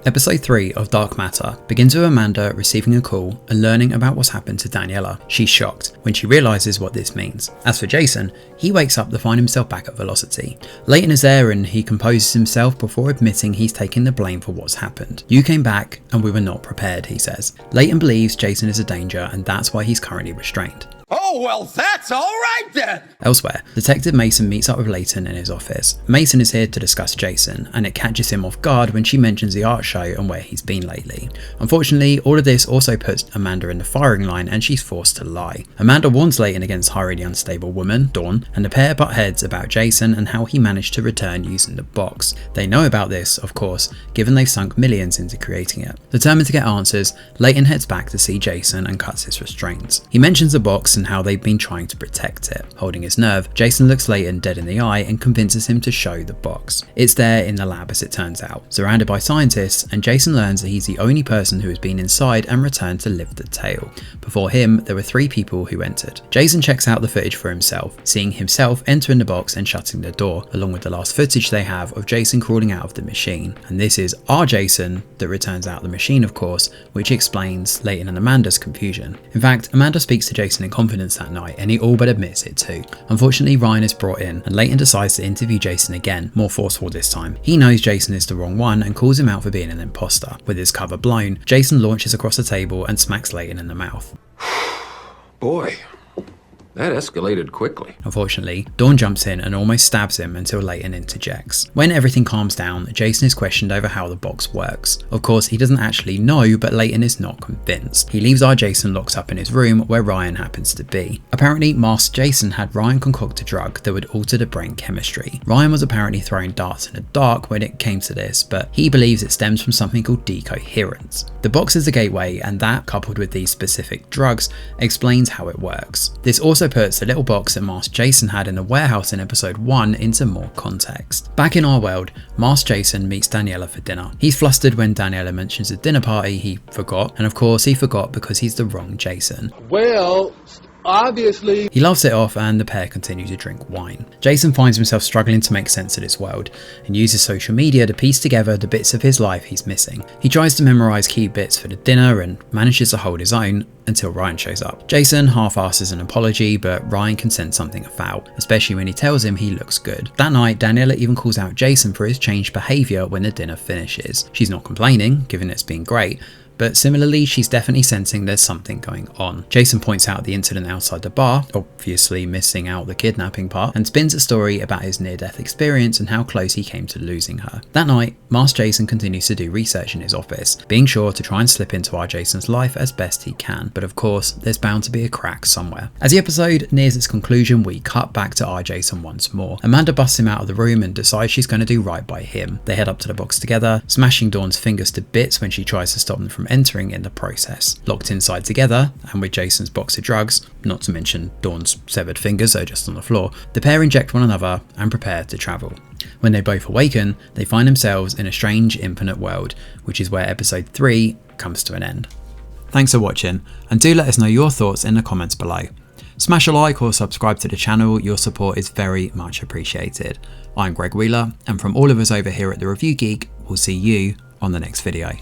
Episode 3 of Dark Matter begins with Amanda receiving a call and learning about what's happened to Daniela. She's shocked when she realises what this means. As for Jason, he wakes up to find himself back at Velocity. Leighton is there and he composes himself before admitting he's taking the blame for what's happened. "You came back and we were not prepared," he says. Leighton believes Jason is a danger and that's why he's currently restrained. "Oh, well, that's all right then." Elsewhere, Detective Mason meets up with Leighton in his office. Mason is here to discuss Jason, and it catches him off guard when she mentions the art show and where he's been lately. Unfortunately, all of this also puts Amanda in the firing line and she's forced to lie. Amanda warns Leighton against hiring the unstable woman, Dawn, and the pair butt heads about Jason and how he managed to return using the box. They know about this, of course, given they've sunk millions into creating it. Determined to get answers, Leighton heads back to see Jason and cuts his restraints. He mentions the box and how they've been trying to protect it. Holding his nerve, Jason looks Leighton dead in the eye and convinces him to show the box. It's there in the lab as it turns out, surrounded by scientists, and Jason learns that he's the only person who has been inside and returned to live the tale. Before him, there were 3 people who entered. Jason checks out the footage for himself, seeing himself entering the box and shutting the door, along with the last footage they have of Jason crawling out of the machine. And this is our Jason that returns out the machine, of course, which explains Leighton and Amanda's confusion. In fact, Amanda speaks to Jason in confidence that night and he all but admits it too. Unfortunately, Ryan is brought in and Leighton decides to interview Jason again, more forceful this time. He knows Jason is the wrong one and calls him out for being an imposter. With his cover blown, Jason launches across the table and smacks Leighton in the mouth. Boy, that escalated quickly. Unfortunately, Dawn jumps in and almost stabs him until Leighton interjects. When everything calms down, Jason is questioned over how the box works. Of course, he doesn't actually know, but Leighton is not convinced. He leaves our Jason locked up in his room where Ryan happens to be. Apparently, Masked Jason had Ryan concoct a drug that would alter the brain chemistry. Ryan was apparently throwing darts in the dark when it came to this, but he believes it stems from something called decoherence. The box is the gateway, and that, coupled with these specific drugs, explains how it works. This also puts the little box that Masked Jason had in the warehouse in episode 1 into more context. Back in our world, Masked Jason meets Daniela for dinner. He's flustered when Daniela mentions a dinner party he forgot, and of course he forgot because he's the wrong Jason. Well, obviously. He laughs it off and the pair continue to drink wine. Jason finds himself struggling to make sense of this world and uses social media to piece together the bits of his life he's missing. He tries to memorise key bits for the dinner and manages to hold his own until Ryan shows up. Jason half-asses an apology, but Ryan can sense something afoul, especially when he tells him he looks good. That night, Daniela even calls out Jason for his changed behaviour when the dinner finishes. She's not complaining, given it's been great, but similarly she's definitely sensing there's something going on. Jason points out the incident outside the bar, obviously missing out the kidnapping part, and spins a story about his near-death experience and how close he came to losing her. That night, Masked Jason continues to do research in his office, being sure to try and slip into our Jason's life as best he can, but of course there's bound to be a crack somewhere. As the episode nears its conclusion, we cut back to our Jason once more. Amanda busts him out of the room and decides she's going to do right by him. They head up to the box together, smashing Dawn's fingers to bits when she tries to stop them from entering in the process. Locked inside together, and with Jason's box of drugs, not to mention Dawn's severed fingers are just on the floor, the pair inject one another and prepare to travel. When they both awaken, they find themselves in a strange infinite world, which is where episode 3 comes to an end. Thanks for watching, and do let us know your thoughts in the comments below. Smash a like or subscribe to the channel, your support is very much appreciated. I'm Greg Wheeler, and from all of us over here at The Review Geek, we'll see you on the next video.